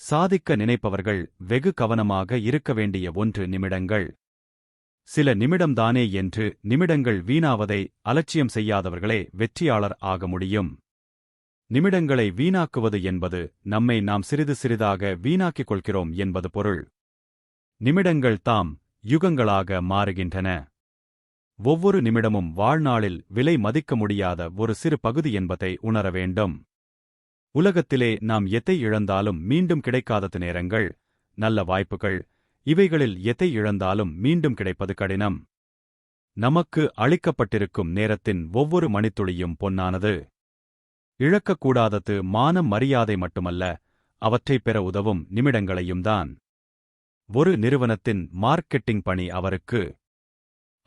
சாதிக்க நினைப்பவர்கள் வெகு கவனமாக இருக்க வேண்டிய 1 நிமிடங்கள். சில நிமிடம்தானே என்று நிமிடங்கள் வீணாவதை அலட்சியம் செய்யாதவர்களே வெற்றியாளர் ஆக முடியும். நிமிடங்களை வீணாக்குவது என்பது நம்மை நாம் சிறிது சிறிதாக வீணாக்கிக் கொள்கிறோம் என்பது பொருள். நிமிடங்கள் தாம் யுகங்களாக மாறுகின்றன. ஒவ்வொரு நிமிடமும் வாழ்நாளில் விலை மதிக்க முடியாத ஒரு சிறு பகுதி என்பதை உணர வேண்டும். உலகத்திலே நாம் எதை இழந்தாலும் மீண்டும் கிடைக்காத நேரங்கள், நல்ல வாய்ப்புகள், இவைகளில் எதை இழந்தாலும் மீண்டும் கிடைப்பது கடினம். நமக்கு அளிக்கப்பட்டிருக்கும் நேரத்தின் ஒவ்வொரு மணித்துளியும் பொன்னானது. இழக்கக்கூடாதது மானம் மரியாதை மட்டுமல்ல, அவற்றைப் பெற உதவும் நிமிடங்களையும்தான். ஒரு நிறுவனத்தின் மார்க்கெட்டிங் பணி அவருக்கு.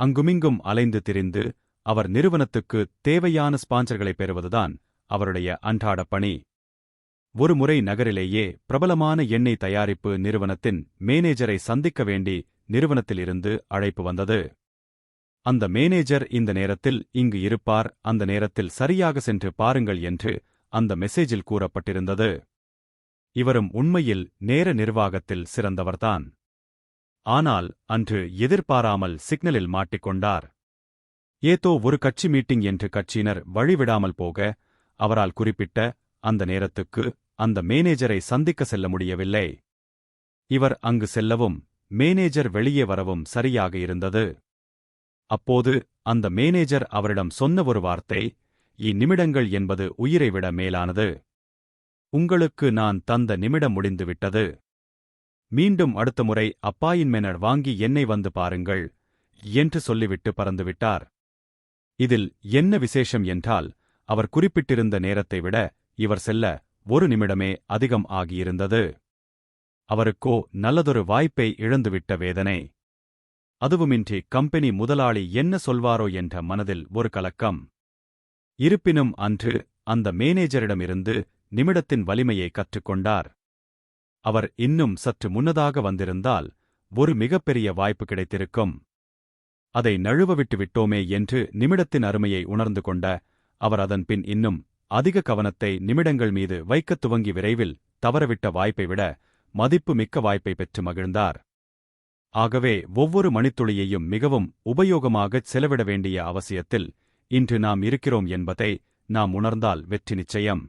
அங்குமிங்கும் அலைந்து திரிந்து அவர் நிறுவனத்துக்கு தேவையான ஸ்பான்சர்களை பெறுவதுதான் அவருடைய அன்றாட பணி. ஒருமுறை நகரிலேயே பிரபலமான எண்ணெய் தயாரிப்பு நிறுவனத்தின் மேனேஜரை சந்திக்க வேண்டி நிறுவனத்திலிருந்து அழைப்பு வந்தது. அந்த மேனேஜர் இந்த நேரத்தில் இங்கு இருப்பார், அந்த நேரத்தில் சரியாக சென்று பாருங்கள் என்று அந்த மெசேஜில் கூறப்பட்டிருந்தது. இவரும் உண்மையில் நேர நிர்வாகத்தில் சிறந்தவர்தான். ஆனால் அன்று எதிர்பாராமல் சிக்னலில் மாட்டிக்கொண்டார். ஏதோ ஒரு கட்சி மீட்டிங் என்று கட்சியினர் வழிவிடாமல் போக அவரால் குறிப்பிட்ட அந்த நேரத்துக்கு அந்த மேனேஜரை சந்திக்க செல்ல முடியவில்லை. இவர் அங்கு செல்லவும் மேனேஜர் வெளியே வரவும் சரியாக இருந்தது. அப்போது அந்த மேனேஜர் அவரிடம் சொன்ன ஒரு வார்த்தை, இந்நிமிடங்கள் என்பது உயிரை விட மேலானது. உங்களுக்கு நான் தந்த நிமிடம் முடிந்துவிட்டது. மீண்டும் அடுத்த முறை அப்பாயின்மென்ட் வாங்கி என்னை வந்து பாருங்கள் என்று சொல்லிவிட்டு பறந்துவிட்டார். இதில் என்ன விசேஷம் என்றால், அவர் குறிப்பிட்டிருந்த நேரத்தை விட இவர் செல்ல 1 நிமிடமே அதிகம் ஆகியிருந்தது. அவருக்கோ நல்லதொரு வாய்ப்பை இழந்துவிட்ட வேதனை. அதுவுமின்றி கம்பெனி முதலாளி என்ன சொல்வாரோ என்ற மனதில் ஒரு கலக்கம். இருப்பினும் அன்று அந்த மேனேஜரிடமிருந்து நிமிடத்தின் வலிமையை கற்றுக்கொண்டார். அவர் இன்னும் சற்று முன்னதாக வந்திருந்தால் ஒரு மிகப்பெரிய வாய்ப்பு கிடைத்திருக்கும். அதை நழுவவிட்டு விட்டோமே என்று நிமிடத்தின் அருமையை உணர்ந்து கொண்ட அவர் அதன் பின் இன்னும் அதிக கவனத்தை நிமிடங்கள் மீது வைக்கத் துவங்கி விரைவில் தவறவிட்ட வாய்ப்பை விட மதிப்பு மிக்க வாய்ப்பை பெற்று மகிழ்ந்தார். ஆகவே ஒவ்வொரு மணித்துளியையும் மிகவும் உபயோகமாகச் செலவிட வேண்டிய அவசியத்தில் இன்று நாம் இருக்கிறோம் என்பதை நாம் உணர்ந்தால் வெற்றி நிச்சயம்.